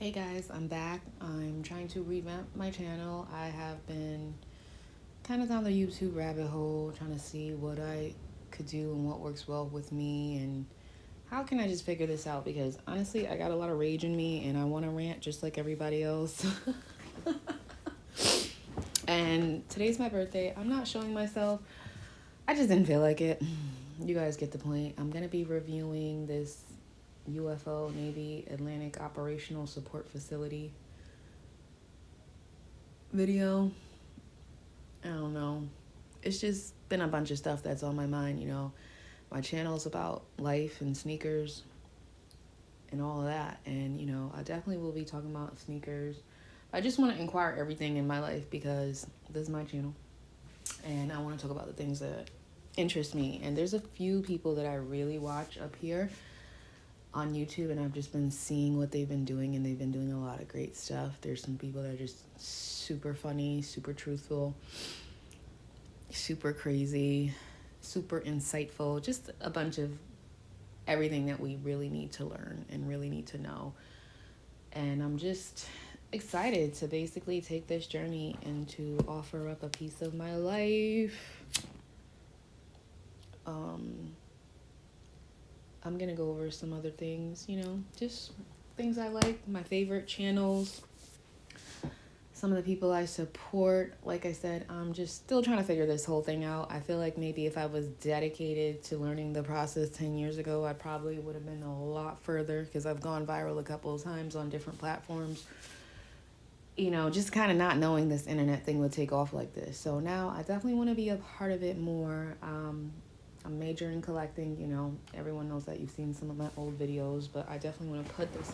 Hey guys, I'm back. I'm trying to revamp my channel. I have been kind of down the YouTube rabbit hole, trying to see what I could do and what works well with me and how can I just figure this out, because honestly, I got a lot of rage in me and I want to rant just like everybody else. And today's my birthday. I'm not showing myself. I just didn't feel like it. You guys get the point. I'm going to be reviewing this UFO Navy Atlantic Operational Support Facility video. I don't know. It's just been a bunch of stuff that's on my mind, you know. My channel's about life and sneakers and all of that. And, you know, I definitely will be talking about sneakers. I just want to inquire everything in my life because this is my channel. And I want to talk about the things that interest me. And there's a few people that I really watch up here on YouTube, and I've just been seeing what they've been doing, and they've been doing a lot of great stuff. There's some people that are just super funny, super truthful, super crazy, super insightful, just a bunch of everything that we really need to learn and really need to know. And I'm just excited to basically take this journey and to offer up a piece of my life. I'm gonna go over some other things, you know, just things I like, my favorite channels, some of the people I support. Like I said, I'm just still trying to figure this whole thing out. I feel like maybe if I was dedicated to learning the process 10 years ago, I probably would have been a lot further, because I've gone viral a couple of times on different platforms. You know, just kind of not knowing this internet thing would take off like this. So now I definitely want to be a part of it more. I'm majoring in collecting, you know, everyone knows that you've seen some of my old videos, but I definitely want to put this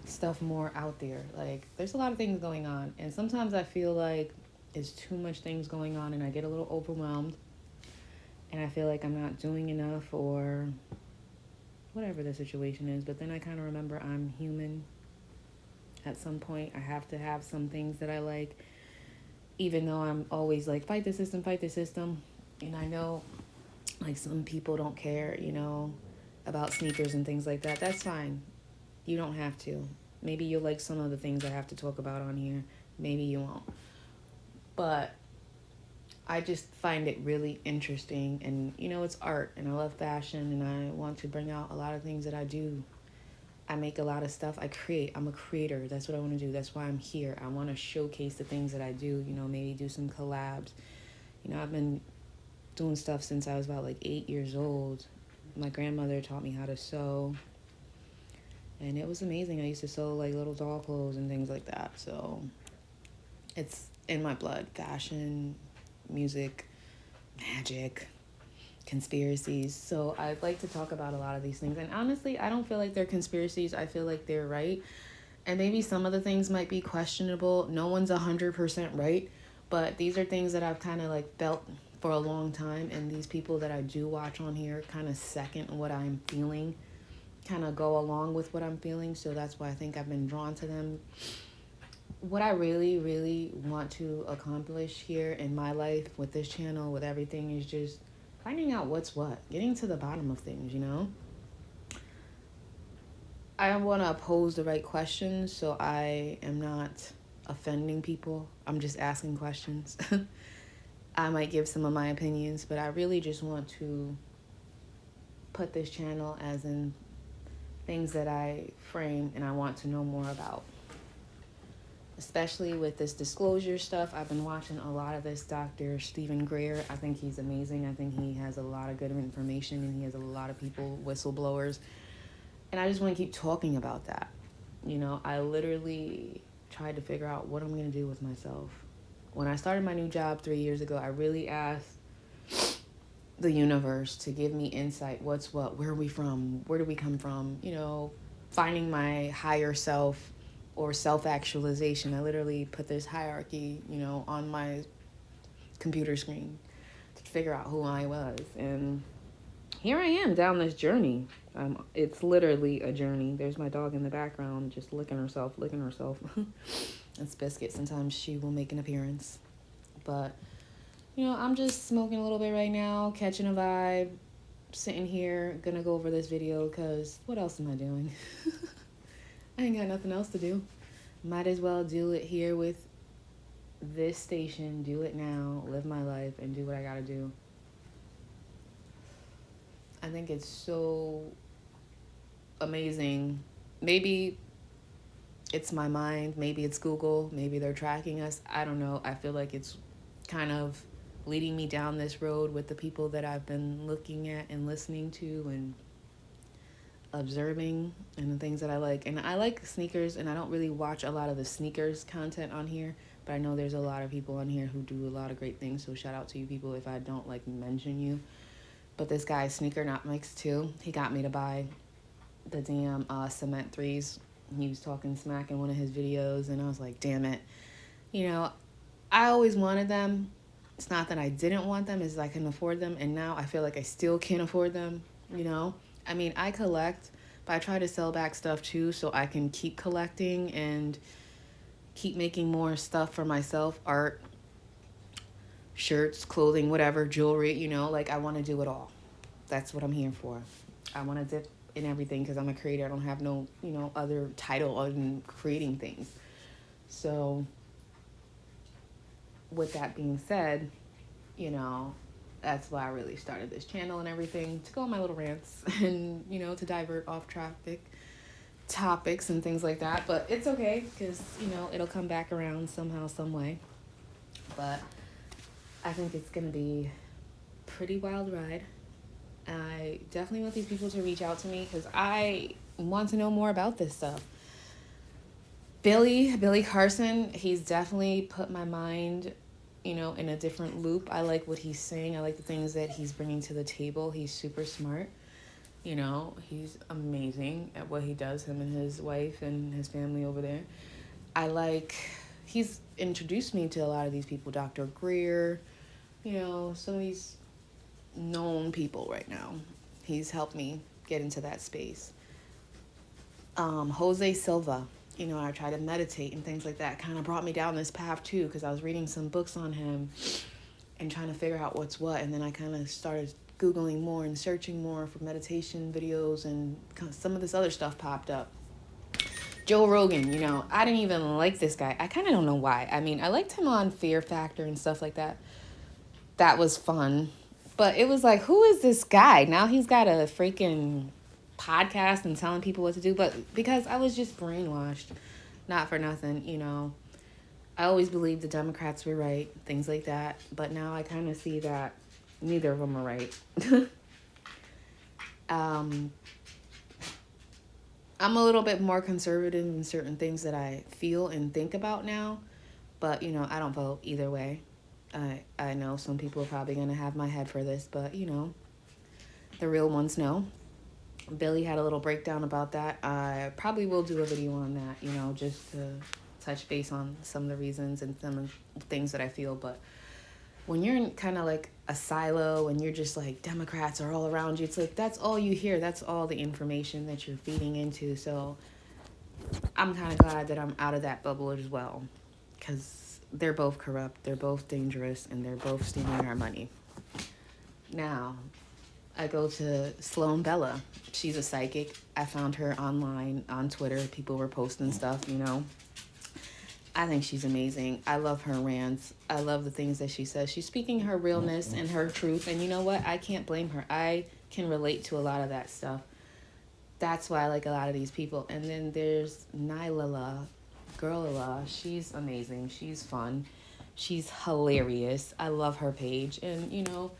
stuff more out there. Like, there's a lot of things going on, and sometimes I feel like it's too much things going on and I get a little overwhelmed and I feel like I'm not doing enough or whatever the situation is. But then I kind of remember I'm human. At some point I have to have some things that I like, even though I'm always like, fight the system, fight the system. And I know, like, some people don't care, you know, about sneakers and things like that. That's fine. You don't have to. Maybe you'll like some of the things I have to talk about on here. Maybe you won't. But I just find it really interesting. And, you know, it's art. And I love fashion. And I want to bring out a lot of things that I do. I make a lot of stuff. I create. I'm a creator. That's what I want to do. That's why I'm here. I want to showcase the things that I do. You know, maybe do some collabs. You know, I've been doing stuff since I was about like 8 years old. My grandmother taught me how to sew, and it was amazing. I used to sew like little doll clothes and things like that. So it's in my blood. Fashion, music, magic, conspiracies. So I'd like to talk about a lot of these things, and honestly, I don't feel like they're conspiracies. I feel like they're right, and maybe some of the things might be questionable. No one's 100% right, but these are things that I've kind of like felt for a long time, and these people that I do watch on here kind of second what I'm feeling, kind of go along with what I'm feeling. So that's why I think I've been drawn to them. What I really, really want to accomplish here in my life with this channel, with everything, is just finding out what's what, getting to the bottom of things, you know? I want to pose the right questions, so I am not offending people. I'm just asking questions. I might give some of my opinions, but I really just want to put this channel as in things that I frame and I want to know more about. Especially with this disclosure stuff. I've been watching a lot of this Dr. Stephen Greer. I think he's amazing. I think he has a lot of good information, and he has a lot of people, whistleblowers. And I just want to keep talking about that. You know, I literally tried to figure out what I'm going to do with myself. When I started my new job 3 years ago, I really asked the universe to give me insight. What's what? Where are we from? Where do we come from? You know, finding my higher self or self-actualization. I literally put this hierarchy, you know, on my computer screen to figure out who I was. And here I am down this journey. It's literally a journey. There's my dog in the background just licking herself. It's Biscuit. Sometimes she will make an appearance. But, you know, I'm just smoking a little bit right now, catching a vibe, sitting here, gonna go over this video, because what else am I doing? I ain't got nothing else to do. might as well do it here with this station, do it now, live my life, and do what I gotta do. I think it's so amazing. Maybe it's my mind, maybe it's Google, maybe they're tracking us. I don't know. I feel like it's kind of leading me down this road with the people that I've been looking at and listening to and observing and the things that I like. And I like sneakers, and I don't really watch a lot of the sneakers content on here, but I know there's a lot of people on here who do a lot of great things, so shout out to you people if I don't like mention you. But this guy, Sneakernomics too, he got me to buy the damn cement threes. He was talking smack in one of his videos, and I was like, damn it. You know, I always wanted them. It's not that I didn't want them, it's I couldn't afford them, and now I feel like I still can't afford them, you know? I mean, I collect, but I try to sell back stuff too so I can keep collecting and keep making more stuff for myself, art, shirts, clothing, whatever, jewelry, you know? Like, I want to do it all. That's what I'm here for. I want to dip in everything because I'm a creator. I don't have no, you know, other title other than creating things. So with that being said, you know, that's why I really started this channel and everything, to go on my little rants and, you know, to divert off topics and things like that. But it's okay because, you know, it'll come back around somehow, some way. But I think it's going to be a pretty wild ride. I definitely want these people to reach out to me because I want to know more about this stuff. Billy Carson, he's definitely put my mind, you know, in a different loop. I like what he's saying. I like the things that he's bringing to the table. He's super smart. You know, he's amazing at what he does, him and his wife and his family over there. He's introduced me to a lot of these people, Dr. Greer, you know, some of these known people right now. He's helped me get into that space. Jose Silva, you know, I try to meditate and things like that. Kind of brought me down this path too, because I was reading some books on him and trying to figure out what's what. And then I kind of started Googling more and searching more for meditation videos, and some of this other stuff popped up. Joe Rogan, you know, I didn't even like this guy. I kind of don't know why. I mean, I liked him on Fear Factor and stuff like that. That was fun. But it was like, who is this guy? Now he's got a freaking podcast and telling people what to do. But because I was just brainwashed, not for nothing, you know. I always believed the Democrats were right, things like that. But now I kind of see that neither of them are right. I'm a little bit more conservative in certain things that I feel and think about now. But, you know, I don't vote either way. I know some people are probably going to have my head for this, but, you know, the real ones know. Billy had a little breakdown about that. I probably will do a video on that, you know, just to touch base on some of the reasons and some of the things that I feel. But when you're in kind of like a silo and you're just like Democrats are all around you, it's like that's all you hear. That's all the information that you're feeding into. So I'm kind of glad that I'm out of that bubble as well, because they're both corrupt, they're both dangerous, and they're both stealing our money. Now, I go to Sloan Bella. She's a psychic. I found her online on Twitter. People were posting stuff, you know. I think she's amazing. I love her rants. I love the things that she says. She's speaking her realness and her truth. And you know what? I can't blame her. I can relate to a lot of that stuff. That's why I like a lot of these people. And then there's Nylah-La. Girl-La, she's amazing. She's fun. She's hilarious. I love her page. And, you know,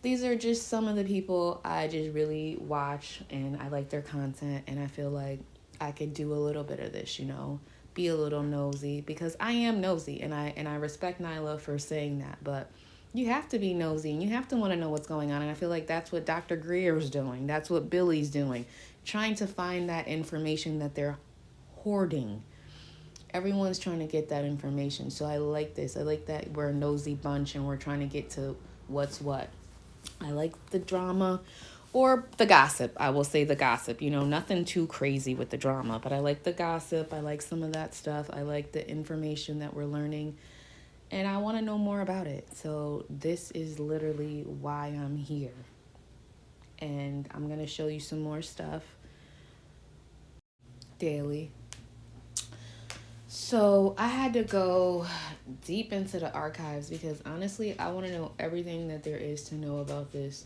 these are just some of the people I just really watch, and I like their content, and I feel like I could do a little bit of this, you know, be a little nosy, because I am nosy, and I respect Nylah for saying that, but you have to be nosy, and you have to want to know what's going on, and I feel like that's what Dr. Greer's doing. That's what Billy's doing, trying to find that information that they're hoarding. Everyone's trying to get that information. So I like this. I like that we're a nosy bunch and we're trying to get to what's what. I like the drama or the gossip. I will say the gossip. You know, nothing too crazy with the drama, but I like the gossip. I like some of that stuff. I like the information that we're learning, and I want to know more about it. So this is literally why I'm here. And I'm going to show you some more stuff daily. So I had to go deep into the archives because honestly, I want to know everything that there is to know about this.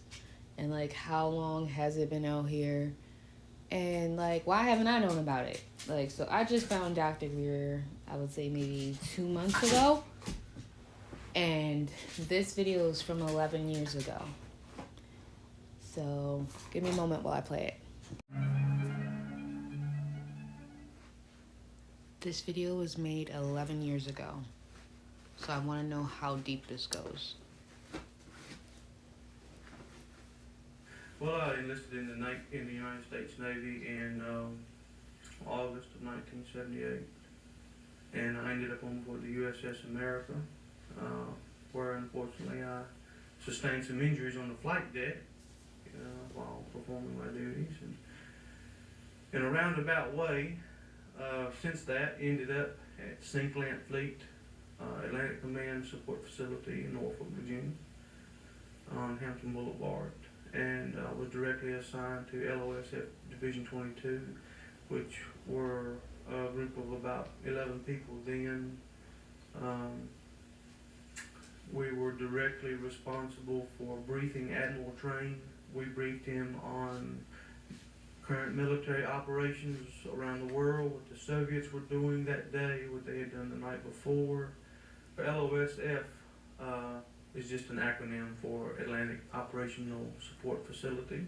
And like, how long has it been out here? And like, why haven't I known about it? Like, so I just found Dr. Greer, I would say maybe 2 months ago. And this video is from 11 years ago. So give me a moment while I play it. This video was made 11 years ago. So I want to know how deep this goes. Well, I enlisted in the United States Navy in August of 1978, and I ended up on board the USS America, where unfortunately I sustained some injuries on the flight deck while performing my duties, and in a roundabout way, since that, ended up at Sinclair Fleet Atlantic Command Support Facility in Norfolk, Virginia, on Hampton Boulevard, and was directly assigned to LOSF Division 22, which were a group of about 11 people then. We were directly responsible for briefing Admiral Train. We briefed him on current military operations around the world, what the Soviets were doing that day, what they had done the night before. LOSF is just an acronym for Atlantic Operational Support Facility.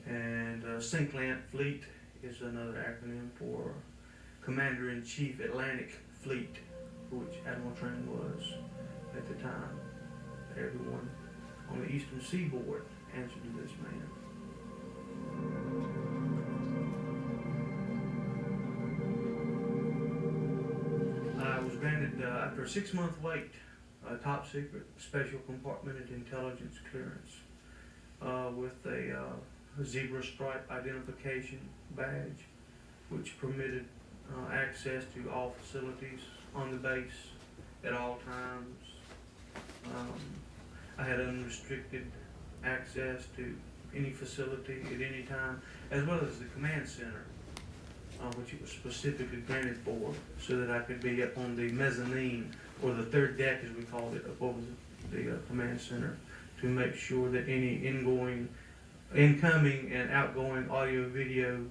And Sinclair Fleet is another acronym for Commander-in-Chief Atlantic Fleet, which Admiral Train was at the time. Everyone on the eastern seaboard answered to this man. I was granted, after a 6-month wait, a top secret special compartmented intelligence clearance with a zebra stripe identification badge, which permitted access to all facilities on the base at all times. I had unrestricted access to any facility at any time, as well as the command center, which it was specifically granted for, so that I could be up on the mezzanine, or the third deck as we called it, up over the command center, to make sure that any incoming and outgoing audio video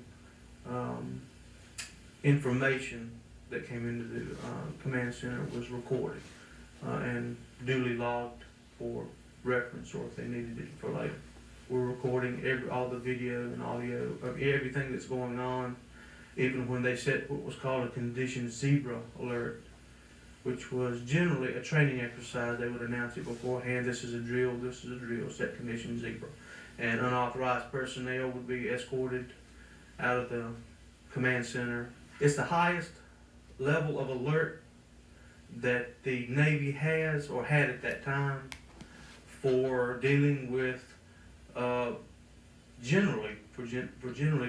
information that came into the command center was recorded and duly logged for reference, or if they needed it for later. We're recording all the video and audio of everything that's going on, even when they set what was called a condition zebra alert, which was generally a training exercise. They would announce it beforehand: this is a drill, set condition zebra. And unauthorized personnel would be escorted out of the command center. It's the highest level of alert that the Navy has, or had at that time, for dealing with generally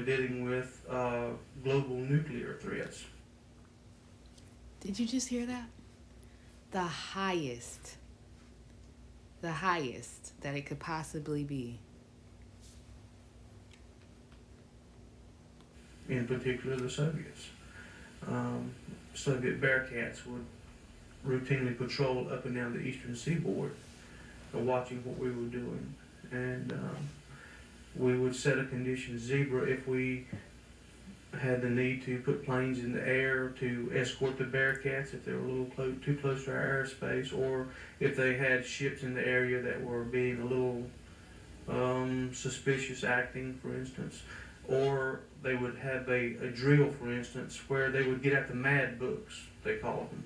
dealing with global nuclear threats. Did you just hear that? The highest that it could possibly be. In particular, the Soviets. Soviet Bearcats would routinely patrol up and down the eastern seaboard, watching what we were doing, and we would set a condition zebra if we had the need to put planes in the air to escort the Bearcats if they were a little too close to our airspace, or if they had ships in the area that were being a little suspicious acting, for instance. Or they would have a drill, for instance, where they would get out the mad books, they call them.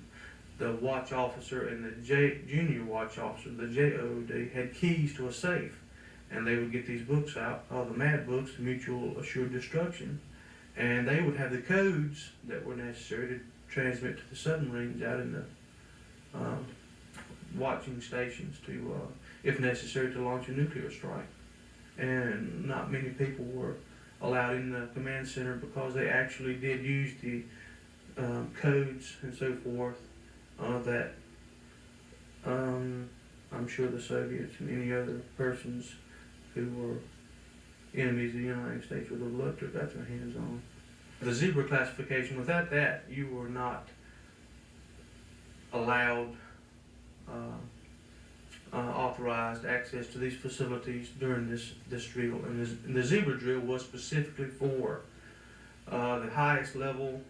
The watch officer and the junior watch officer, the JOD, had keys to a safe, and they would get these books out, called the mad books, Mutual Assured Destruction, and they would have the codes that were necessary to transmit to the submarines out in the watching stations to, if necessary, to launch a nuclear strike. And not many people were allowed in the command center because they actually did use the codes and so forth that I'm sure the Soviets and any other persons who were enemies of the United States would have loved to have got their hands on. the zebra classification. Without that, you were not allowed authorized access to these facilities during this drill. And the zebra drill was specifically for the highest level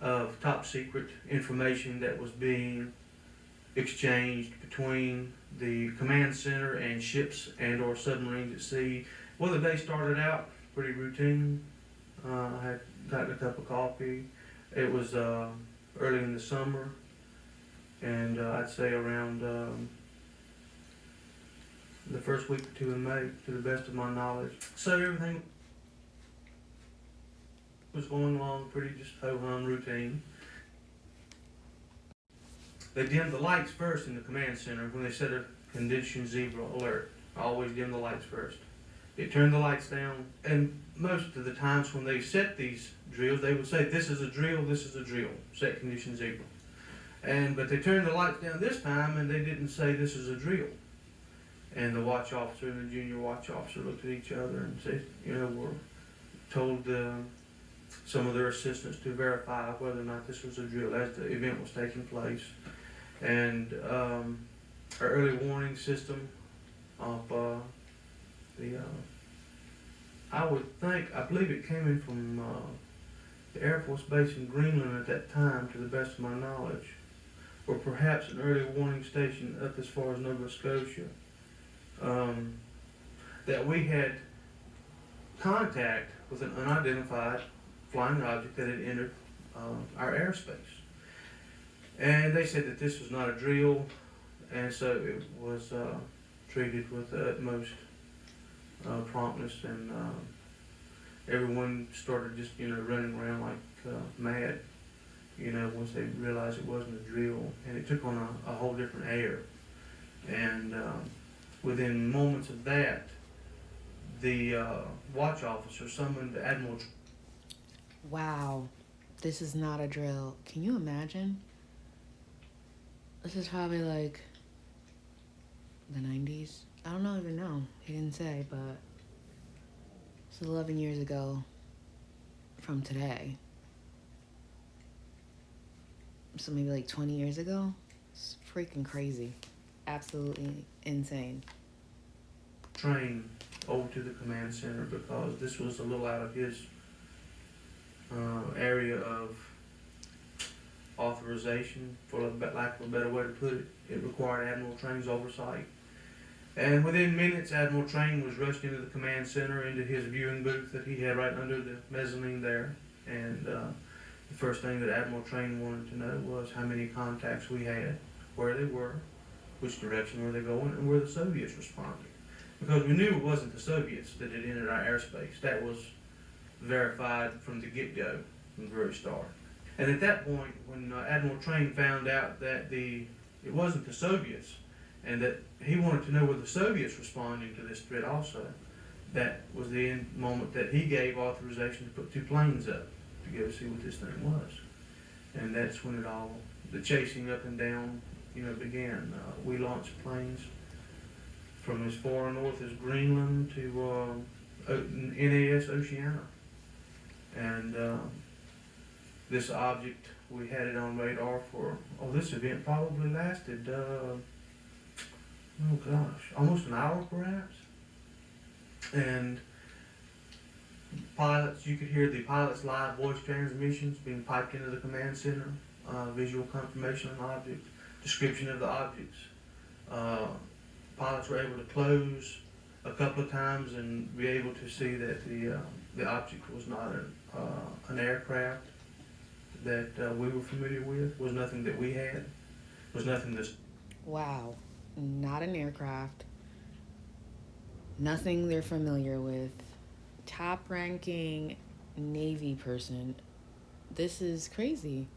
of top secret information that was being exchanged between the command center and ships and or submarines at sea. Well, the day started out pretty routine. I had gotten a cup of coffee. It was early in the summer, and I'd say around the first week or two in May, to the best of my knowledge. So everything was going along pretty just ho-hum routine. They dimmed the lights first in the command center when they set a condition zebra alert. I always dim the lights first. They turned the lights down, and most of the times when they set these drills, they would say, this is a drill, set condition zebra. But they turned the lights down this time, and they didn't say this is a drill. And the watch officer and the junior watch officer looked at each other and said, were told some of their assistants to verify whether or not this was a drill as the event was taking place. And our early warning system of I believe it came in from the Air Force Base in Greenland at that time, to the best of my knowledge, or perhaps an early warning station up as far as Nova Scotia, that we had contact with an unidentified flying object that had entered our airspace. And they said that this was not a drill, and so it was treated with the utmost promptness, and everyone started just running around like mad, once they realized it wasn't a drill, and it took on a whole different air. And within moments of that, the watch officer summoned Admiral. Wow, this is not a drill. Can you imagine? This is probably like the 90s. I don't even know. He didn't say, but it's 11 years ago from today. So maybe like 20 years ago. It's freaking crazy. Absolutely insane. Train over to the command center because this was a little out of his area of authorization, for lack of a better way to put it. It required Admiral Train's oversight. And within minutes, Admiral Train was rushed into the command center, into his viewing booth that he had right under the mezzanine there. And the first thing that Admiral Train wanted to know was how many contacts we had, where they were, which direction were they going, and where the Soviets responded. Because we knew it wasn't the Soviets that had entered our airspace. That was verified from the get-go, from the very start. And at that point, when Admiral Train found out that it wasn't the Soviets, and that he wanted to know were the Soviets responding to this threat also, that was the moment that he gave authorization to put 2 planes up to go see what this thing was. And that's when the chasing up and down, began. We launched planes from as far north as Greenland to NAS Oceania. And this object, we had it on radar for, this event probably lasted, almost an hour perhaps. And you could hear the pilot's live voice transmissions being piped into the command center, visual confirmation of the object, description of the objects. Pilots were able to close a couple of times and be able to see that the object was not an aircraft that we were familiar with, was nothing that we had, was nothing that... Wow, not an aircraft, nothing they're familiar with, top-ranking Navy person. This is crazy.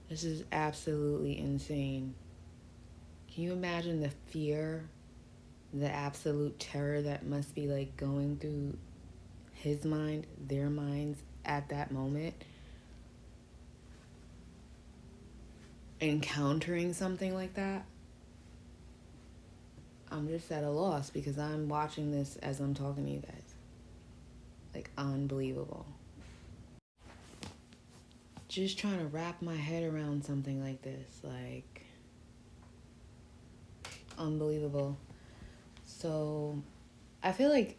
This is absolutely insane. Can you imagine the fear, the absolute terror that must be like going through his mind, their minds at that moment? Encountering something like that? I'm just at a loss because I'm watching this as I'm talking to you guys. Like, unbelievable. just trying to wrap my head around something like this. Like, unbelievable. So, I feel like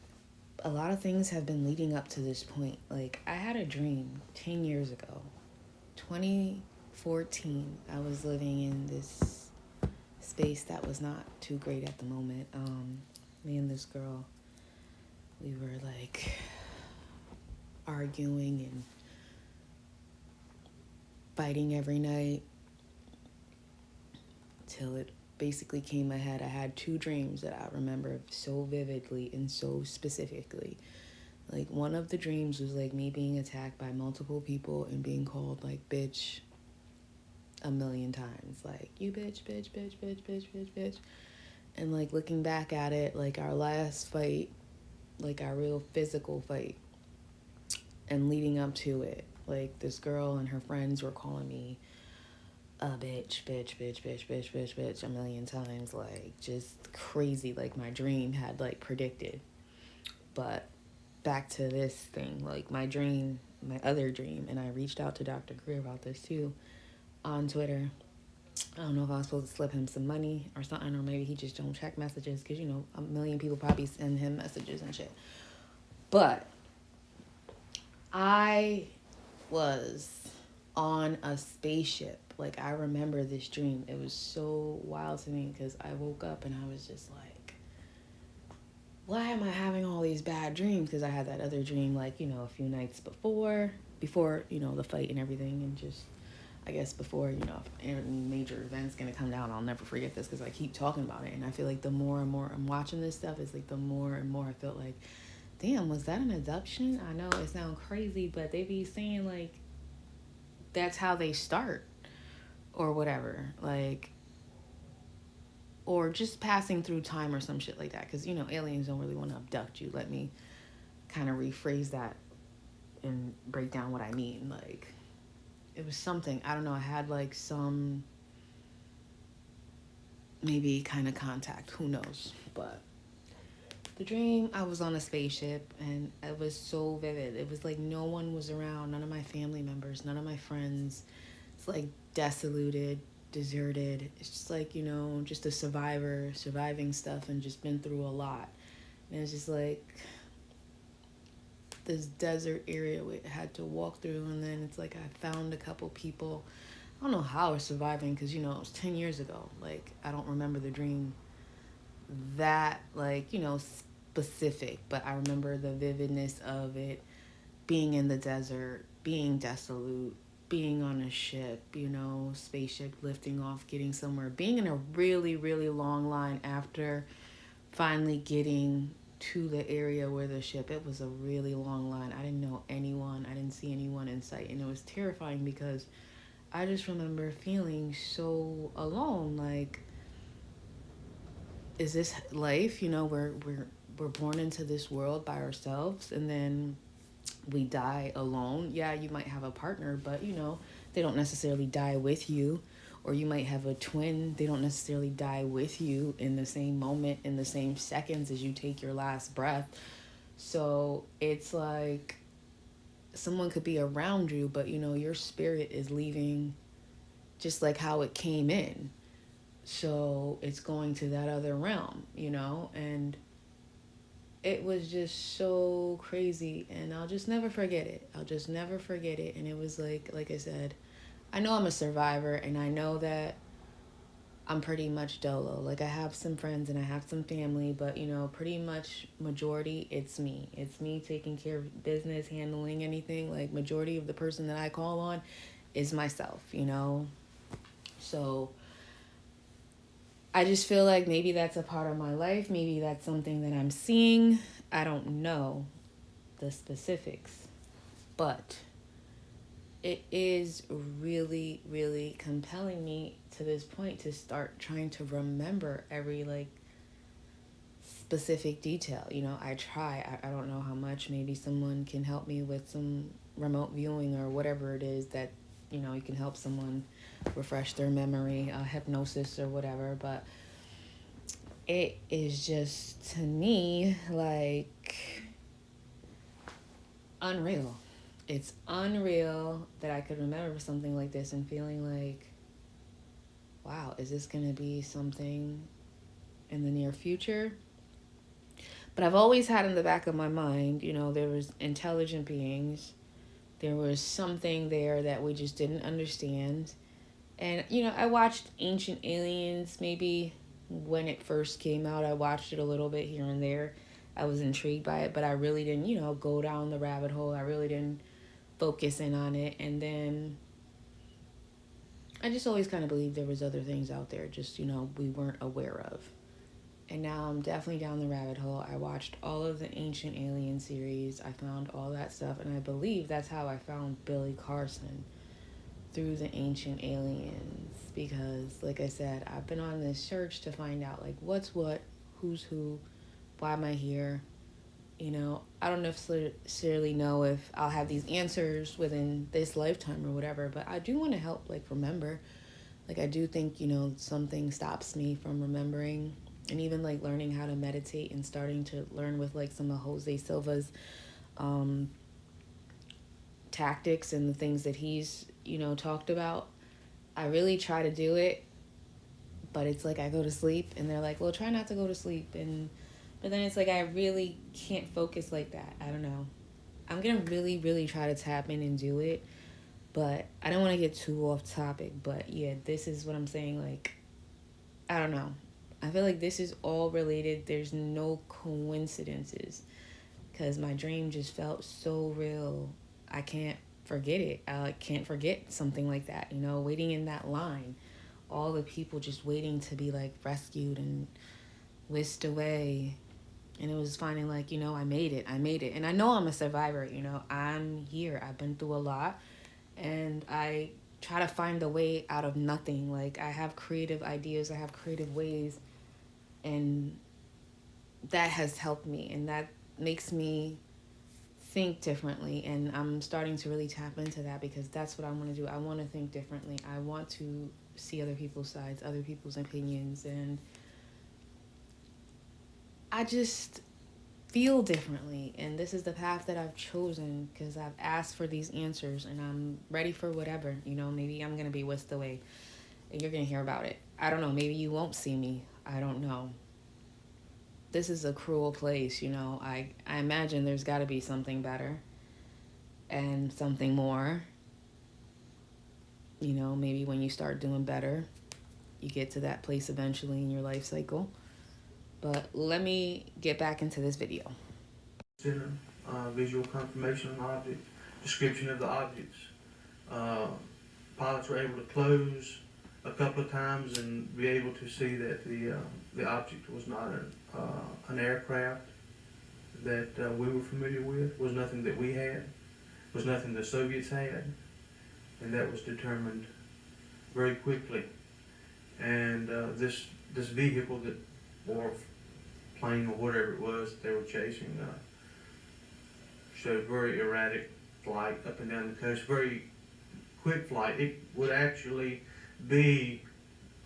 a lot of things have been leading up to this point. Like, I had a dream 10 years ago. 2014, I was living in this space that was not too great at the moment. Me and this girl, we were like arguing and fighting every night till it basically came ahead. I had two dreams that I remember so vividly and so specifically. Like, one of the dreams was like me being attacked by multiple people and being called like bitch a million times. Like, you bitch, bitch, bitch, bitch, bitch, bitch, bitch. And like, looking back at it, like our last fight, like our real physical fight, and leading up to it, like this girl and her friends were calling me a bitch, bitch, bitch, bitch, bitch, bitch, bitch a million times. Like, just crazy, like my dream had like predicted. But back to this thing, like my dream, my other dream, and I reached out to Dr. Greer about this too on Twitter. I don't know if I was supposed to slip him some money or something, or maybe he just don't check messages, because, you know, a million people probably send him messages and shit. But I was on a spaceship. Like, I remember this dream. It was so wild to me because I woke up and I was just like, why am I having all these bad dreams? Because I had that other dream, like, you know, a few nights before, you know, the fight and everything. And just, I guess, before, you know, if any major event's going to come down, I'll never forget this because I keep talking about it. And I feel like the more and more I'm watching this stuff, it's like the more and more I felt like, damn, was that an abduction? I know it sounds crazy, but they be saying, like, that's how they start or whatever. Like, or just passing through time or some shit like that. Because, you know, aliens don't really want to abduct you. Let me kind of rephrase that and break down what I mean. Like, it was something, I don't know, I had like some maybe kind of contact, who knows. But the dream, I was on a spaceship and it was so vivid. It was like no one was around, none of my family members, none of my friends. It's like desolated, deserted. It's just like, you know, just a survivor, surviving stuff, and just been through a lot. And it's just like this desert area we had to walk through, and then it's like I found a couple people. I don't know how I was surviving because, you know, it was 10 years ago. Like, I don't remember the dream that, like, you know, specific, but I remember the vividness of it, being in the desert, being desolate, being on a ship, you know, spaceship lifting off, getting somewhere, being in a really, really long line after finally getting to the area where the ship, it was a really long line. I didn't know anyone. I didn't see anyone in sight. And it was terrifying because I just remember feeling so alone. Like, is this life? You know, we're born into this world by ourselves, and then we die alone. Yeah, you might have a partner, but, you know, they don't necessarily die with you. Or you might have a twin. They don't necessarily die with you in the same moment, in the same seconds as you take your last breath. So it's like someone could be around you, but, you know, your spirit is leaving just like how it came in. So it's going to that other realm, you know, and it was just so crazy, and I'll just never forget it. I'll just never forget it. And it was like I said, I know I'm a survivor, and I know that I'm pretty much dolo. Like, I have some friends and I have some family, but, you know, pretty much majority, it's me. It's me taking care of business, handling anything. Like, majority of the person that I call on is myself, you know? So I just feel like maybe that's a part of my life. Maybe that's something that I'm seeing. I don't know the specifics, but it is really, really compelling me to this point to start trying to remember every, like, specific detail. You know, I try. I don't know how much. Maybe someone can help me with some remote viewing or whatever it is that, you know, you can help someone refresh their memory, hypnosis or whatever. But it is just, to me, like, unreal. It's unreal that I could remember something like this and feeling like, wow, is this going to be something in the near future? But I've always had in the back of my mind, there was intelligent beings. There was something there that we just didn't understand. And, I watched Ancient Aliens maybe when it first came out. I watched it a little bit here and there. I was intrigued by it, but I really didn't, go down the rabbit hole. I really didn't focus in on it. And then I just always kind of believed there was other things out there just, we weren't aware of. And now I'm definitely down the rabbit hole. I watched all of the Ancient Alien series. I found all that stuff. And I believe that's how I found Billy Carson, through the Ancient Aliens. Because, like I said, I've been on this search to find out, like, what's what, who's who, why am I here? I don't necessarily know if I'll have these answers within this lifetime or whatever, but I do want to help, like, remember. Like, I do think, something stops me from remembering. And even, like, learning how to meditate and starting to learn with, like, some of Jose Silva's tactics and the things that he's, talked about. I really try to do it, but it's like I go to sleep and they're like, well, try not to go to sleep. But then it's like I really can't focus like that. I don't know. I'm going to really, really try to tap in and do it. But I don't want to get too off topic. But yeah, this is what I'm saying. Like, I don't know. I feel like this is all related. There's no coincidences. Because my dream just felt so real. I can't forget it. I can't forget something like that. Waiting in that line. All the people just waiting to be, like, rescued and whisked away. And it was finding, like, I made it. And I know I'm a survivor, I'm here. I've been through a lot. And I try to find a way out of nothing. Like, I have creative ideas. I have creative ways. And that has helped me. And that makes me think differently. And I'm starting to really tap into that because that's what I want to do. I want to think differently. I want to see other people's sides, other people's opinions. And I just feel differently, and this is the path that I've chosen because I've asked for these answers and I'm ready for whatever. Maybe I'm going to be whisked away and you're going to hear about it. I don't know. Maybe you won't see me. I don't know. This is a cruel place, I imagine there's got to be something better and something more. Maybe when you start doing better, you get to that place eventually in your life cycle. But let me get back into this video. Visual confirmation of the object, description of the objects. Pilots were able to close a couple of times and be able to see that the object was not an aircraft that we were familiar with, was nothing that we had, was nothing the Soviets had, and that was determined very quickly. And this vehicle that, or plane or whatever it was that they were chasing, showed very erratic flight up and down the coast, very quick flight. It would actually be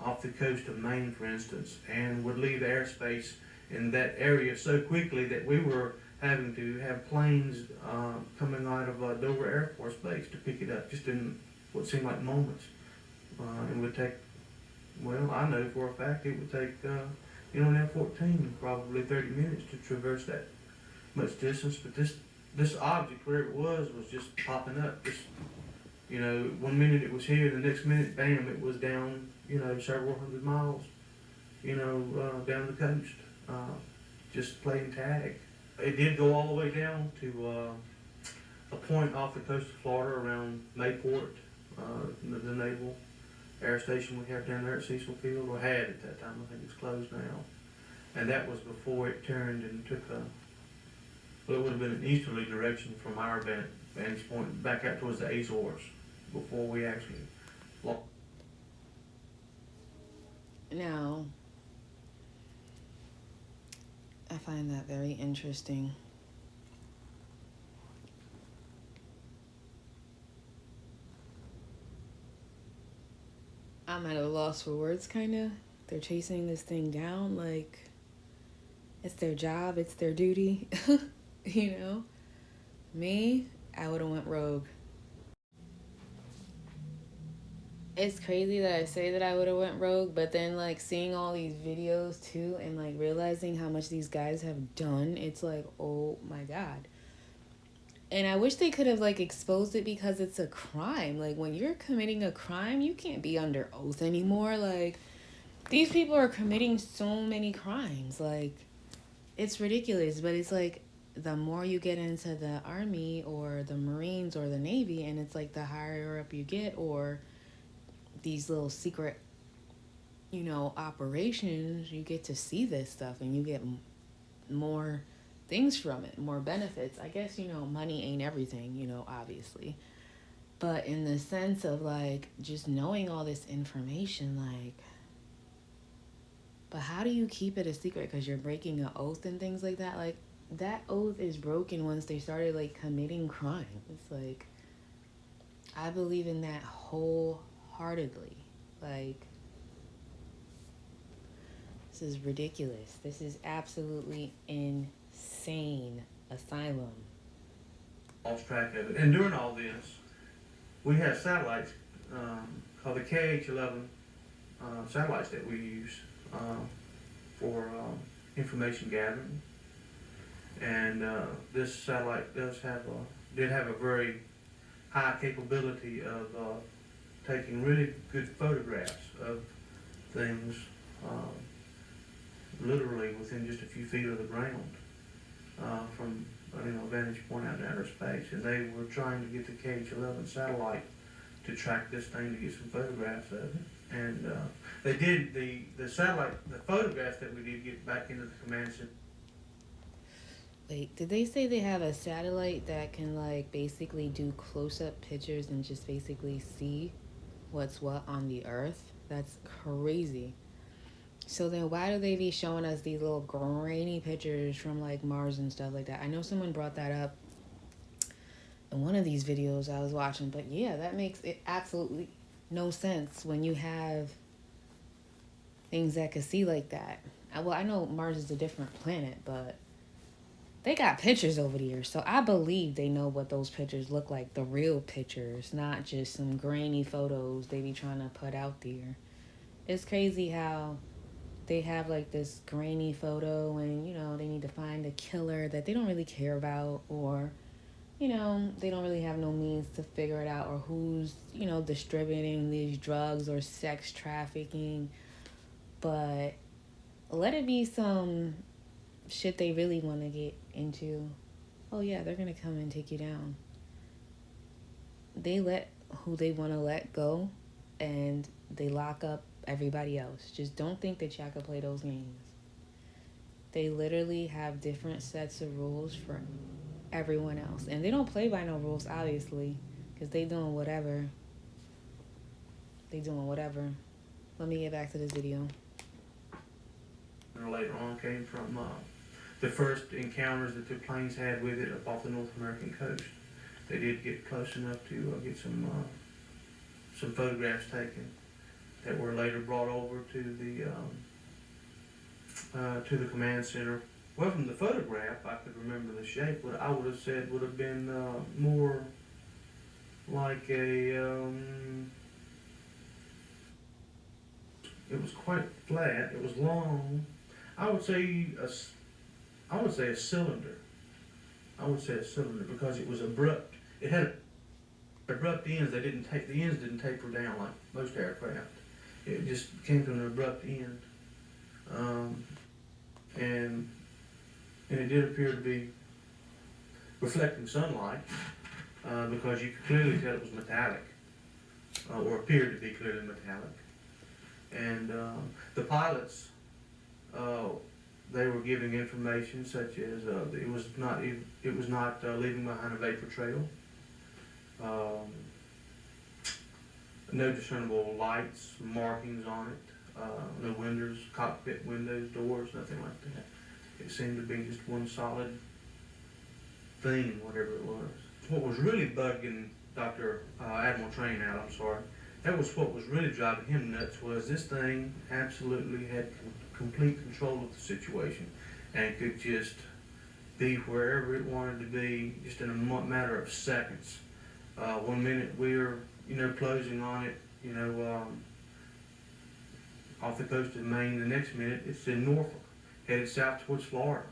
off the coast of Maine, for instance, and would leave airspace in that area so quickly that we were having to have planes coming out of Dover Air Force Base to pick it up, just in what seemed like moments. It would take, well, I know for a fact it would take, an F-14 probably 30 minutes to traverse that much distance. But this object, wherever it was just popping up. Just, 1 minute it was here, the next minute, bam, it was down, several hundred miles, down the coast, just playing tag. It did go all the way down to a point off the coast of Florida around Mayport, the naval air station we have down there at Cecil Field, or had at that time. I think it's closed now. And that was before it turned and took it would have been an easterly direction from our vantage point back out towards the Azores before we actually lost. Now, I find that very interesting. I'm at a loss for words, kind of. They're chasing this thing down like it's their job, it's their duty. Me, I would have went rogue. It's crazy that I say that I would have went rogue, but then like seeing all these videos too and like realizing how much these guys have done, it's like, oh my God. And I wish they could have like exposed it because it's a crime. Like when you're committing a crime, you can't be under oath anymore. Like these people are committing so many crimes. Like it's ridiculous, but it's like the more you get into the army or the Marines or the Navy, and it's like the higher up you get, or these little secret, operations, you get to see this stuff and you get more things from it, more benefits. I guess, money ain't everything, obviously. But in the sense of like just knowing all this information, like, but how do you keep it a secret? Because you're breaking an oath and things like that. Like, that oath is broken once they started like committing crime. It's like, I believe in that wholeheartedly. Like, this is ridiculous. This is absolutely insane. Asylum. Lost track of it. And during all this, we have satellites called the KH-11 satellites that we use for information gathering. And this satellite did have a very high capability of taking really good photographs of things literally within just a few feet of the ground from a vantage point out in outer space. And they were trying to get the KH-11 satellite to track this thing to get some photographs of it. And they did the photographs that we did get back into the command center. Wait, did they say they have a satellite that can like basically do close-up pictures and just basically see what's what on the earth? That's crazy. So then why do they be showing us these little grainy pictures from like Mars and stuff like that? I know someone brought that up in one of these videos I was watching, but yeah, that makes it absolutely no sense when you have things that could see like that. Well, I know Mars is a different planet, but they got pictures over there, so I believe they know what those pictures look like, the real pictures, not just some grainy photos they be trying to put out there. It's crazy how they have like this grainy photo and, they need to find a killer that they don't really care about, or, they don't really have no means to figure it out, or who's, distributing these drugs or sex trafficking. But let it be some shit they really want to get into. Oh yeah, they're gonna come and take you down. They let who they want to let go, and they lock up everybody else. Just don't think that y'all can play those games. They literally have different sets of rules for everyone else, and they don't play by no rules, obviously, because they doing whatever. Let me get back to this video. Later on came from the first encounters that the planes had with it up off the North American coast. They did get close enough to get some photographs taken that were later brought over to the command center. Well, from the photograph, I could remember the shape. What I would have said would have been more like a. It was quite flat. It was long. I would say a cylinder. Because it was abrupt. It had abrupt ends. The ends didn't taper down like most aircraft. It just came to an abrupt end, and it did appear to be reflecting sunlight because you could clearly tell it was metallic, or appeared to be clearly metallic. And the pilots, they were giving information such as it was not leaving behind a vapor trail, no discernible lights, markings on it, no windows, cockpit windows, doors, nothing like that. It seemed to be just one solid thing, whatever it was. What was really bugging Dr. Admiral Train out, that was what was really driving him nuts, was this thing absolutely had complete control of the situation and could just be wherever it wanted to be just in a matter of seconds. 1 minute we're, closing on it, off the coast of Maine. The next minute it's in Norfolk, headed south towards Florida.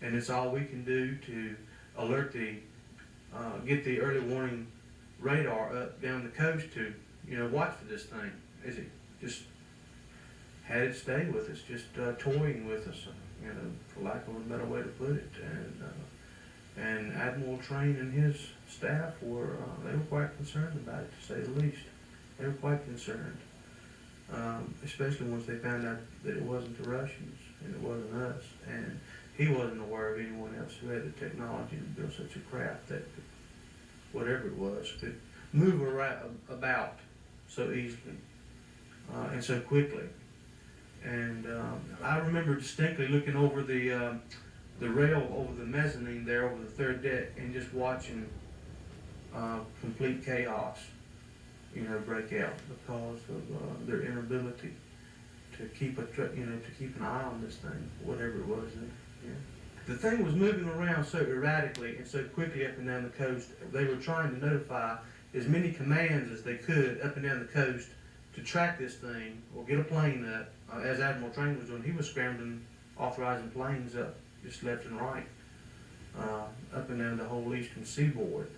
And it's all we can do to alert get the early warning radar up down the coast to, watch for this thing. Is it just had it stay with us, just toying with us, for lack of a better way to put it. And Admiral Train and his staff were, they were quite concerned about it, to say the least. They were quite concerned, especially once they found out that it wasn't the Russians and it wasn't us. And he wasn't aware of anyone else who had the technology to build such a craft that could, whatever it was, could move about so easily and so quickly. And I remember distinctly looking over the rail over the mezzanine there, over the third deck, and just watching complete chaos, break out because of their inability to keep to keep an eye on this thing, whatever it was. The thing was moving around so erratically and so quickly up and down the coast. They were trying to notify as many commands as they could up and down the coast to track this thing or get a plane up. As Admiral Train was doing, he was scrambling, authorizing planes up just left and right, up and down the whole eastern seaboard,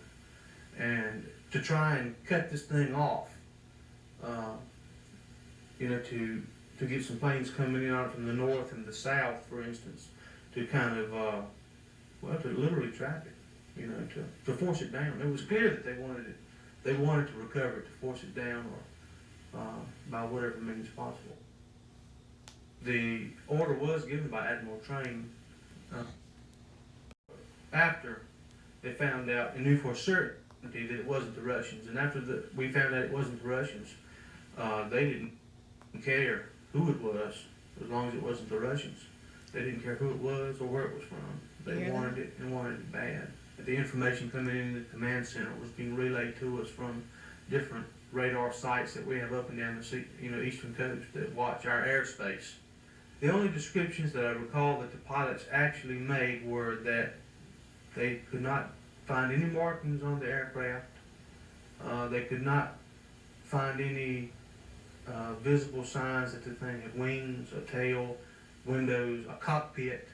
and to try and cut this thing off. To get some planes coming in on it from the north and the south, for instance, to kind of, to literally trap it, to force it down. It was clear that they wanted to recover it, to force it down, or by whatever means possible. The order was given by Admiral Train after they found out and knew for certainty that it wasn't the Russians. And after we found out it wasn't the Russians, they didn't care who it was, as long as it wasn't the Russians. They didn't care who it was or where it was from. They wanted it and wanted it bad. The information coming into the command center was being relayed to us from different radar sites that we have up and down the eastern coast that watch our airspace. The only descriptions that I recall that the pilots actually made were that they could not find any markings on the aircraft. They could not find any visible signs that the thing had wings, a tail, windows, a cockpit,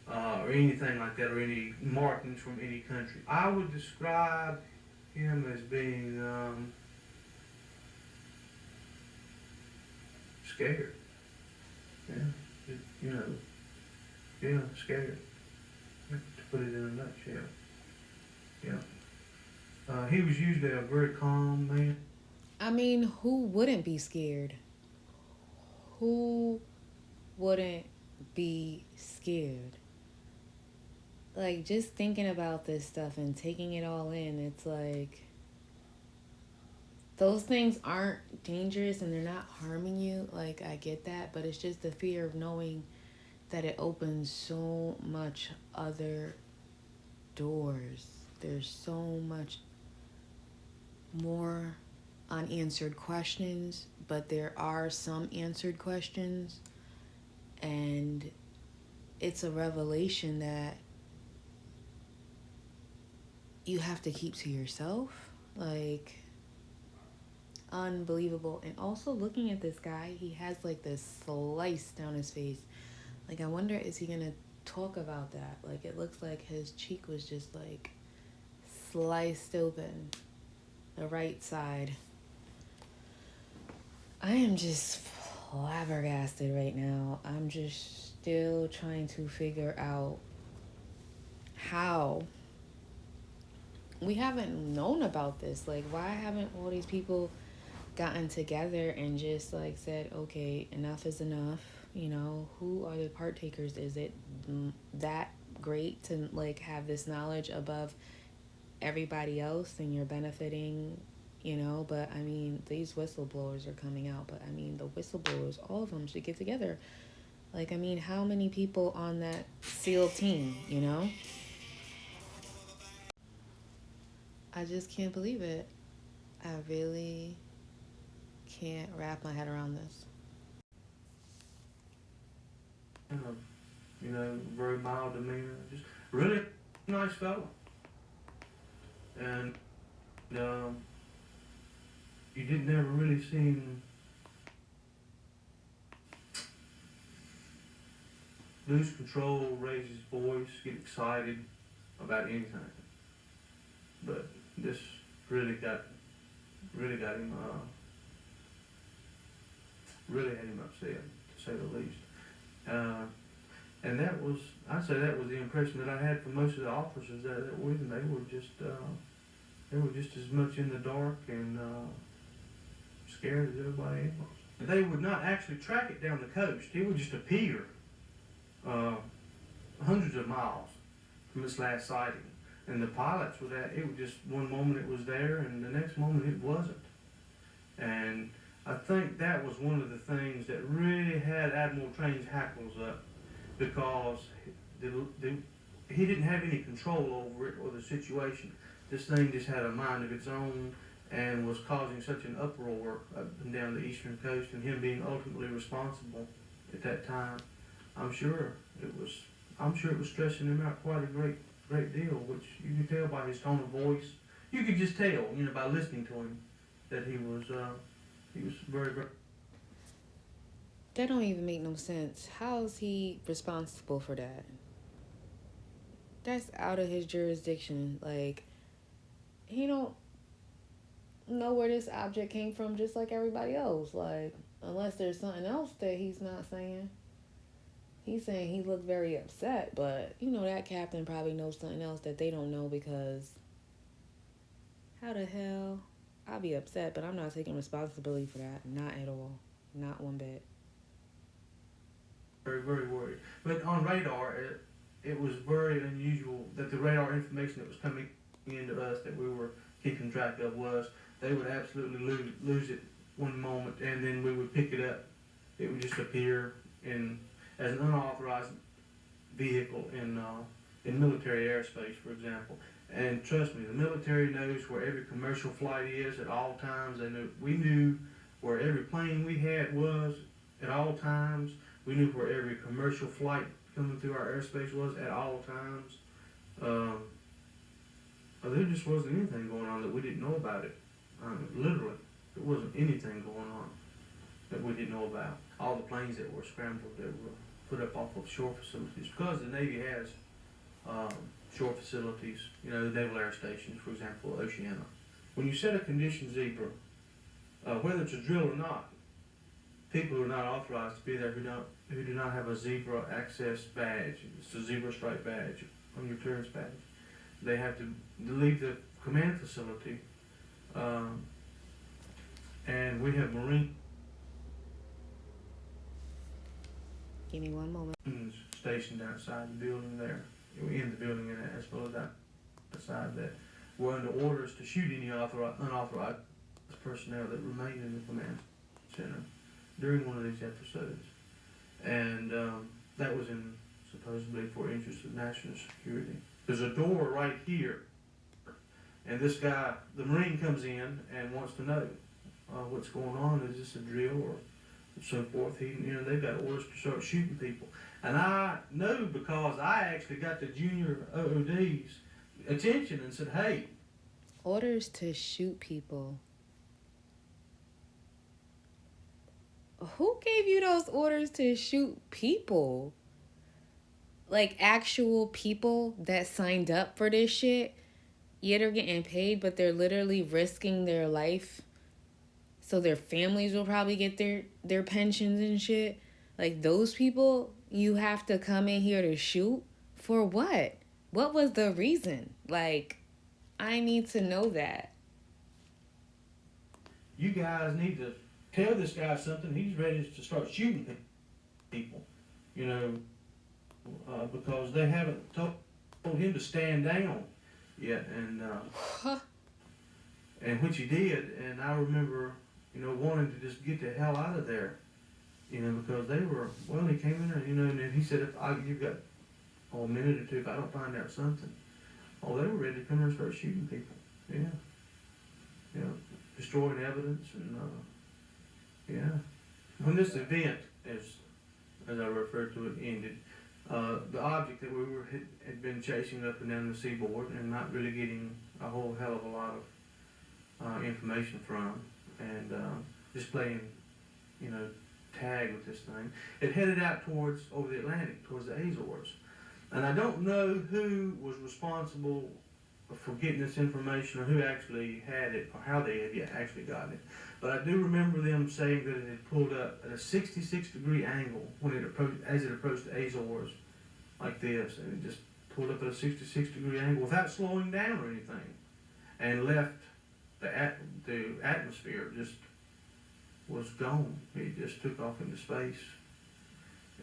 or anything like that, or any markings from any country. I would describe him as being scared. Scared. To put it in a nutshell. He was usually a very calm man. I mean, who wouldn't be scared? Who wouldn't be scared? Like, just thinking about this stuff and taking it all in, it's like, those things aren't dangerous and they're not harming you. Like, I get that, but it's just the fear of knowing that it opens so much other doors. There's so much more unanswered questions, but there are some answered questions, and it's a revelation that you have to keep to yourself. Like, unbelievable. And also looking at this guy, he has like this slice down his face. Like, I wonder, is he gonna talk about that? Like, it looks like his cheek was just like sliced open, the right side. I am just flabbergasted right now. I'm just still trying to figure out how we haven't known about this. Like, why haven't all these people gotten together and just like said, okay, enough is enough? Who are the partakers? Is it that great to like have this knowledge above everybody else and you're benefiting? But I mean, these whistleblowers are coming out, but I mean, the whistleblowers, all of them should get together. Like, I mean, how many people on that SEAL team, I just can't believe it. I really can't wrap my head around this. Very mild demeanor. really nice fellow. And you didn't ever really see him lose control, raise his voice, get excited about anything. But this really got him, really had him upset, to say the least. And I'd say that was the impression that I had from most of the officers that were with him. They were just as much in the dark and scared as everybody else. They would not actually track it down the coast. It would just appear hundreds of miles from its last sighting. And the pilots were it would just, one moment it was there and the next moment it wasn't. And I think that was one of the things that really had Admiral Train's hackles up, because he didn't have any control over it or the situation. This thing just had a mind of its own and was causing such an uproar up and down the eastern coast, and him being ultimately responsible at that time, I'm sure it was stressing him out quite a great deal, which you could tell by his tone of voice. You could just tell, by listening to him, that he was very, very... That don't even make no sense. How is he responsible for that? That's out of his jurisdiction. Like, he don't know where this object came from, just like everybody else. Like, unless there's something else that he's not saying. He's saying he looked very upset, but that captain probably knows something else that they don't know, because how the hell? I'll be upset, but I'm not taking responsibility for that. Not at all. Not one bit. Very, very worried. But on radar, it was very unusual that the radar information that was coming into us that we were keeping track of was they would absolutely lose it one moment, and then we would pick it up. It would just appear as an unauthorized vehicle in military airspace, for example. And trust me, the military knows where every commercial flight is at all times. We knew where every plane we had was at all times. We knew where every commercial flight coming through our airspace was at all times. There just wasn't anything going on that we didn't know about it. Literally, there wasn't anything going on that we didn't know about. All the planes that were scrambled, that were put up off of shore facilities, because the Navy has shore facilities, the Naval Air Stations, for example, Oceana. When you set a condition zebra, whether it's a drill or not, people who are not authorized to be there who do not have a zebra access badge, it's a zebra stripe badge on your clearance badge, they have to leave the command facility, and we have Marine Give me one moment. stationed outside the building there, in the building and as well as outside, that were under orders to shoot any unauthorized personnel that remained in the command center during one of these episodes. And that was supposedly for interest of national security. There's a door right here, and this guy, the Marine, comes in and wants to know what's going on. Is this a drill or so forth? They've got orders to start shooting people. And I know, because I actually got the junior OOD's attention and said, hey. Orders to shoot people. Who gave you those orders to shoot people? Like, actual people that signed up for this shit? Yeah, they're getting paid, but they're literally risking their life so their families will probably get their pensions and shit. Like, those people you have to come in here to shoot? For what? What was the reason? Like, I need to know that. You guys need to tell this guy something. He's ready to start shooting people, because they haven't told him to stand down yet, and which he did. And I remember, wanting to just get the hell out of there, because they were, he came in there, and then he said, you've got a minute or two if I don't find out something. Oh, they were ready to come here and start shooting people. Yeah. Destroying evidence and, When this event, as I referred to it, ended, The object that had been chasing up and down the seaboard and not really getting a whole hell of a lot of information from, and just playing, you know, tag with this thing. It headed out towards over the Atlantic, towards the Azores, and I don't know who was responsible for getting this information or who actually had it or how they had actually gotten it. But I do remember them saying that it had pulled up at a 66-degree angle when it approached, as it approached the Azores, like this, and it just pulled up at a 66-degree angle without slowing down or anything, and left the atmosphere just was gone. It just took off into space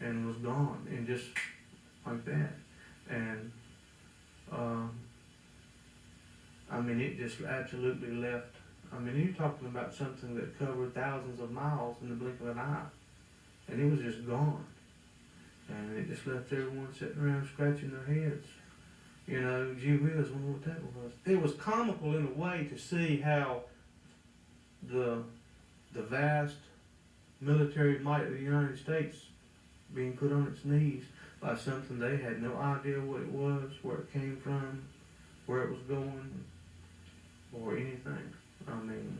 and was gone, and just like that. And I mean, it just absolutely left. I mean, you're talking about something that covered thousands of miles in the blink of an eye, and it was just gone. And it just left everyone sitting around scratching their heads. You know, gee whiz, I wonder what that was. It was comical in a way to see how the vast military might of the United States being put on its knees by something they had no idea what it was, where it came from, where it was going, or anything. I mean,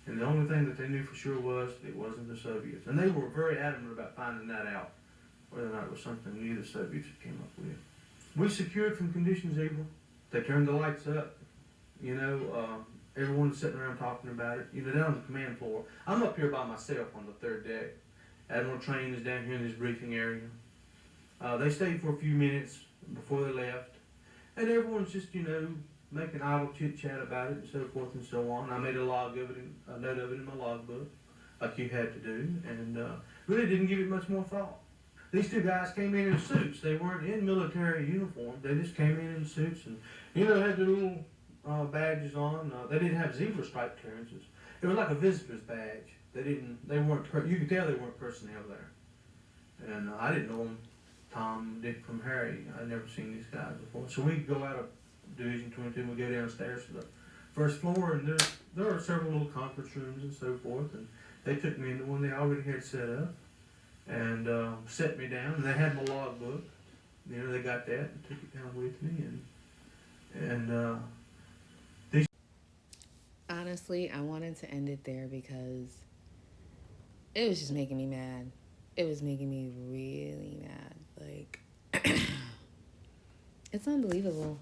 and the only thing that they knew for sure was it wasn't the Soviets. And they were very adamant about finding that out, whether or not it was something new the Soviets had came up with. We secured from conditions evil. They turned the lights up. You know, everyone's sitting around talking about it. You know, down on the command floor. I'm up here by myself on the third deck. Admiral Train is down here in this briefing area. They stayed for a few minutes before they left. And everyone's just, you know, making idle chit-chat about it and so forth and so on. I made a note of it in my logbook, like you had to do, and really didn't give it much more thought. These two guys came in suits. They weren't in military uniform. They just came in suits and, you know, had their little badges on. They didn't have zebra stripe clearances. It was like a visitor's badge. They weren't, you could tell they weren't personnel there. And I didn't know them. Tom, Dick from Harry. I'd never seen these guys before. So we go out of Division 22 and we go downstairs to the first floor, and there are several little conference rooms and so forth, and they took me into one they already had set up and set me down, and they had my logbook. You know, they got that and took it down with me, and these. Honestly, I wanted to end it there because it was just making me mad. It was making me really mad. Like, it's unbelievable.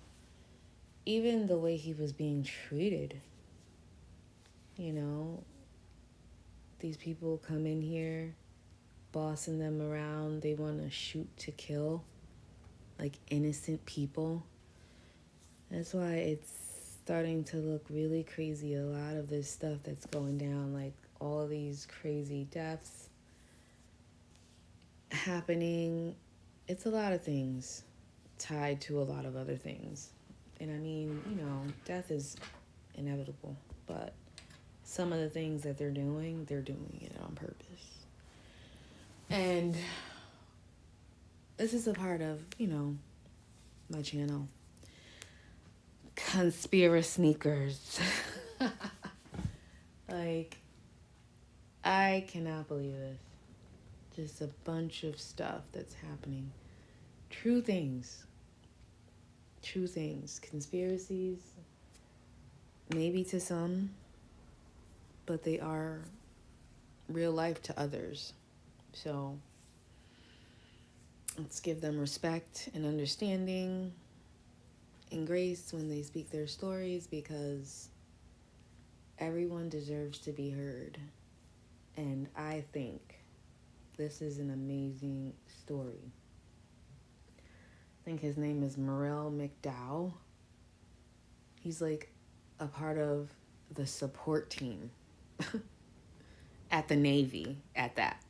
Even the way he was being treated. You know, these people come in here, bossing them around. They want to shoot to kill, like innocent people. That's why it's starting to look really crazy. A lot of this stuff that's going down, like all of these crazy deaths happening. It's a lot of things tied to a lot of other things. And I mean, you know, death is inevitable, but some of the things that they're doing it on purpose. And this is a part of, you know, my channel. ConspiraSneakers. Like, I cannot believe this. Just a bunch of stuff that's happening. True things. Conspiracies, maybe to some, but they are real life to others. So let's give them respect and understanding and grace when they speak their stories, because everyone deserves to be heard. And I think this is an amazing story. I think his name is Merle McDow. He's like a part of the support team at the Navy, at that.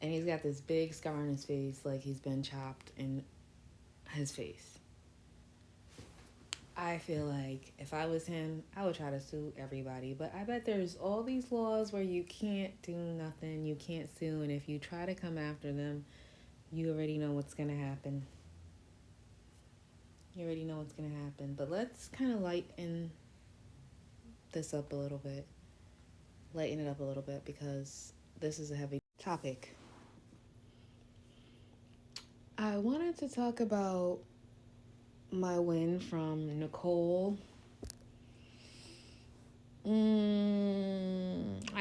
And he's got this big scar on his face, like he's been chopped in his face. I feel like if I was him, I would try to sue everybody. But I bet there's all these laws where you can't do nothing, you can't sue, and if you try to come after them, you already know what's going to happen. But let's kind of lighten this up a little bit. Lighten it up a little bit, because this is a heavy topic. I wanted to talk about my win from Nicole. I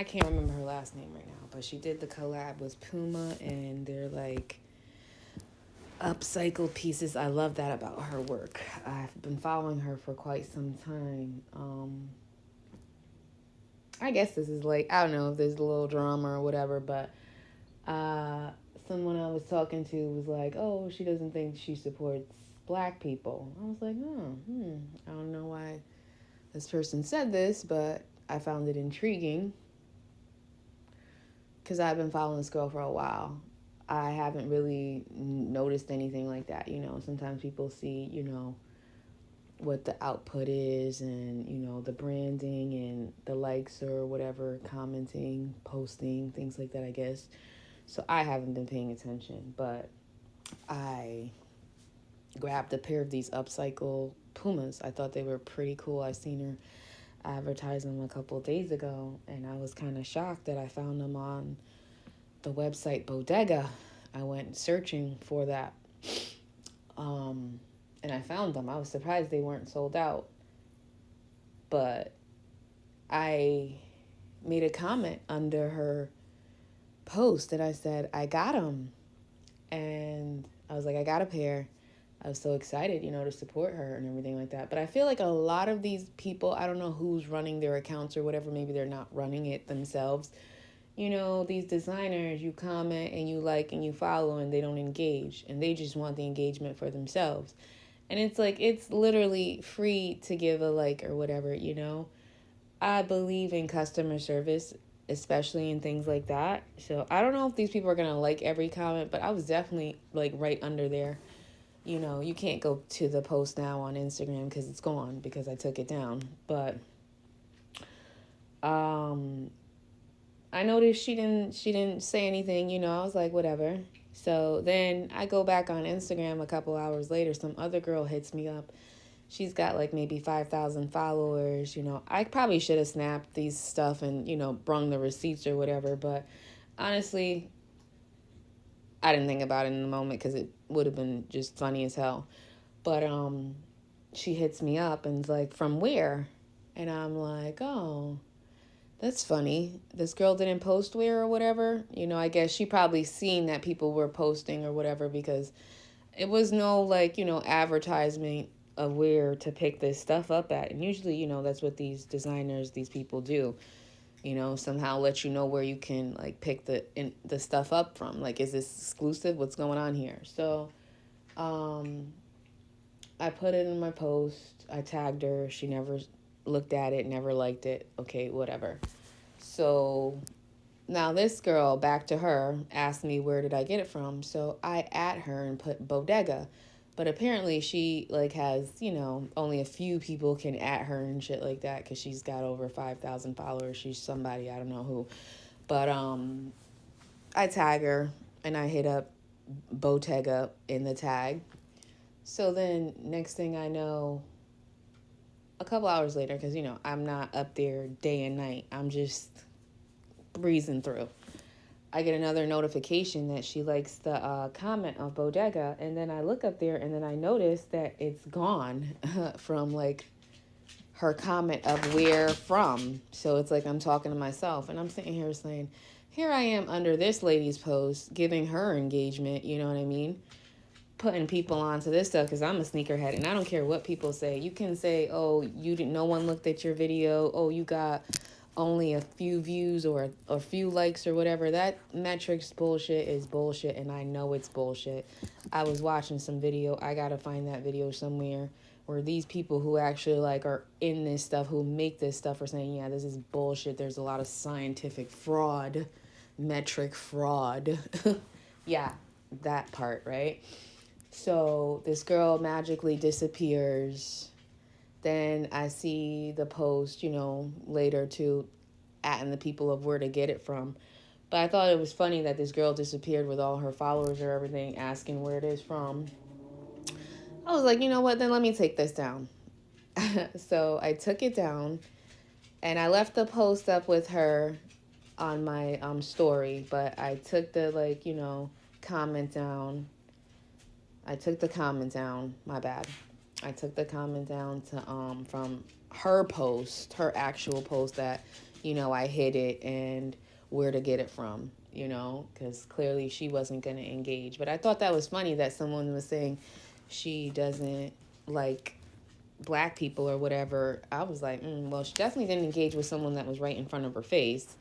can't remember her last name right now, but she did the collab with Puma, and they're like upcycled pieces. I love that about her work. I've been following her for quite some time. I guess this is like, I don't know if there's a little drama or whatever, but someone I was talking to was like, oh, she doesn't think she supports black people. I was like, I don't know why this person said this, but I found it intriguing because I've been following this girl for a while. I haven't really noticed anything like that. You know, sometimes people see, you know, what the output is and, you know, the branding and the likes or whatever, commenting, posting, things like that, I guess. So I haven't been paying attention, but I grabbed a pair of these upcycle Pumas. I thought they were pretty cool. I seen her advertise them a couple of days ago, and I was kind of shocked that I found them on the website Bodega. I went searching for that, and I found them. I was surprised they weren't sold out, but I made a comment under her post and I said, I got them, and I was like, I got a pair. I was so excited, you know, to support her and everything like that. But I feel like a lot of these people, I don't know who's running their accounts or whatever, maybe they're not running it themselves. You know, these designers, you comment and you like and you follow and they don't engage, and they just want the engagement for themselves. And it's like, it's literally free to give a like or whatever, you know. I believe in customer service, especially in things like that. So I don't know if these people are going to like every comment, but I was definitely like right under there. You know, you can't go to the post now on Instagram because it's gone because I took it down. But I noticed she didn't say anything, you know. I was like, whatever. So then I go back on Instagram a couple hours later. Some other girl hits me up. She's got like maybe 5,000 followers, you know. I probably should have snapped these stuff and, you know, brung the receipts or whatever. But honestly, I didn't think about it in the moment because it would have been just funny as hell. But she hits me up and's like, from where? And I'm like, oh, that's funny. This girl didn't post where or whatever. You know, I guess she probably seen that people were posting or whatever, because it was no, like, you know, advertisement of where to pick this stuff up at. And usually, you know, that's what these designers, these people do. You know, somehow let you know where you can, like, pick the stuff up from. Like, is this exclusive? What's going on here? So, I put it in my post. I tagged her. She never looked at it, never liked it. Okay, whatever. So now this girl, back to her, asked me where did I get it from. So I at her and put Bodega. But apparently she, like, has, you know, only a few people can at her and shit like that because she's got over 5,000 followers. She's somebody, I don't know who. But I tag her and I hit up Bottega in the tag. So then next thing I know, a couple hours later, because, you know, I'm not up there day and night. I'm just breezing through. I get another notification that she likes the comment of Bodega, and then I look up there and then I notice that it's gone from, like, her comment of where from. So it's like I'm talking to myself, and I'm sitting here saying, here I am under this lady's post giving her engagement, you know what I mean? Putting people onto this stuff because I'm a sneakerhead and I don't care what people say. You can say, oh, no one looked at your video. Oh, you got only a few views or a few likes or whatever. That metrics bullshit is bullshit, and I know it's bullshit. I was watching some video. I gotta find that video somewhere where these people who actually, like, are in this stuff, who make this stuff, are saying, yeah, this is bullshit. There's a lot of scientific fraud, metric fraud. Yeah, that part, right? So this girl magically disappears. Then I see the post, you know, later to atting the people of where to get it from. But I thought it was funny that this girl disappeared with all her followers or everything, asking where it is from. I was like, you know what, then let me take this down. So I took it down and I left the post up with her on my story, but I took the, like, you know, comment down. I took the comment down. My bad. I took the comment down to from her post, her actual post that, I hid it and where to get it from, because clearly she wasn't going to engage. But I thought that was funny that someone was saying she doesn't like black people or whatever. I was like, well, she definitely didn't engage with someone that was right in front of her face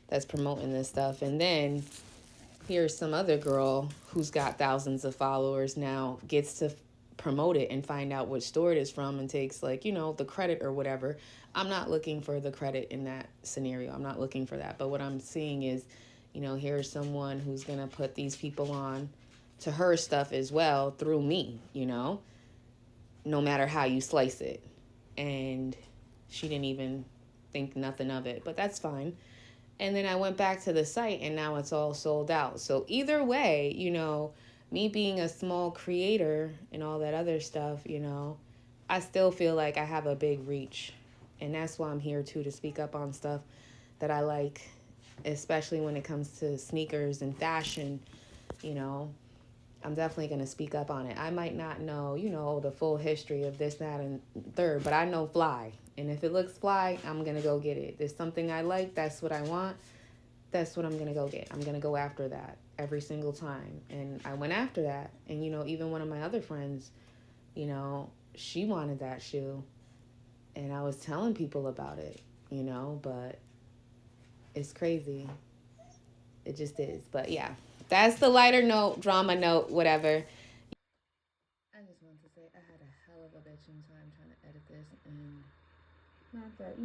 that's promoting this stuff. And then here's some other girl who's got thousands of followers now gets to promote it and find out what store it is from and takes the credit or whatever. I'm not looking for the credit in that scenario. I'm not looking for that. But what I'm seeing is, here's someone who's going to put these people on to her stuff as well through me, no matter how you slice it. And she didn't even think nothing of it, but that's fine. And then I went back to the site and now it's all sold out. So either way, me being a small creator and all that other stuff, I still feel like I have a big reach. And that's why I'm here too, to speak up on stuff that I like, especially when it comes to sneakers and fashion. I'm definitely going to speak up on it. I might not know, the full history of this, that, and third, but I know fly. And if it looks fly, I'm going to go get it. There's something I like, that's what I want, that's what I'm going to go get. I'm going to go after that every single time. And I went after that. And, even one of my other friends, she wanted that shoe. And I was telling people about it, but it's crazy. It just is. But yeah, that's the lighter note, drama note, whatever. I just wanted to say I had a hell of a bitching time trying to edit this, and not that,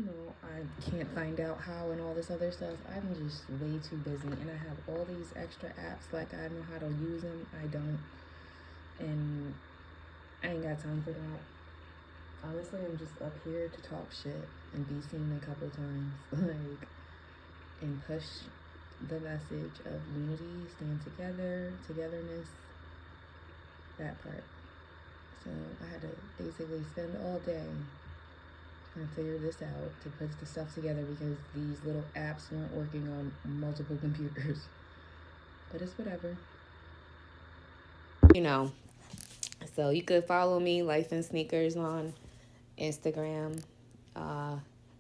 I can't find out how and all this other stuff. I'm just way too busy, and I have all these extra apps, like I know how to use them, I don't, and I ain't got time for that. Honestly, I'm just up here to talk shit and be seen a couple times, and push the message of unity, stand together, togetherness, that part. So I had to basically spend all day trying to figure this out, to put the stuff together, because these little apps weren't working on multiple computers. But it's whatever. So you could follow me, Life in Sneakers, on Instagram.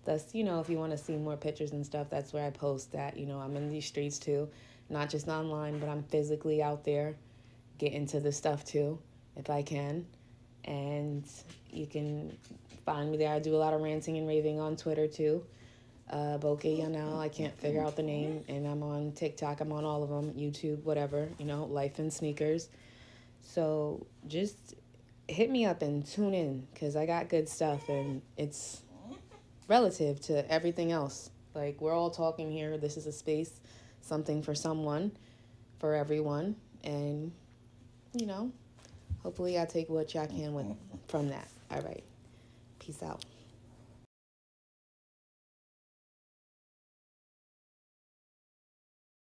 That's, if you want to see more pictures and stuff, that's where I post that. I'm in these streets too, not just online, but I'm physically out there getting to the stuff too, if I can. And you can find me there. I do a lot of ranting and raving on Twitter too. Bokeh Yanel, I can't figure out the name. And I'm on TikTok, I'm on all of them, YouTube, whatever, Life in Sneakers. So just hit me up and tune in, because I got good stuff, and it's relative to everything else. Like, we're all talking here. This is a space, something for someone, for everyone. And, hopefully I take what y'all can from that. All right. Peace out.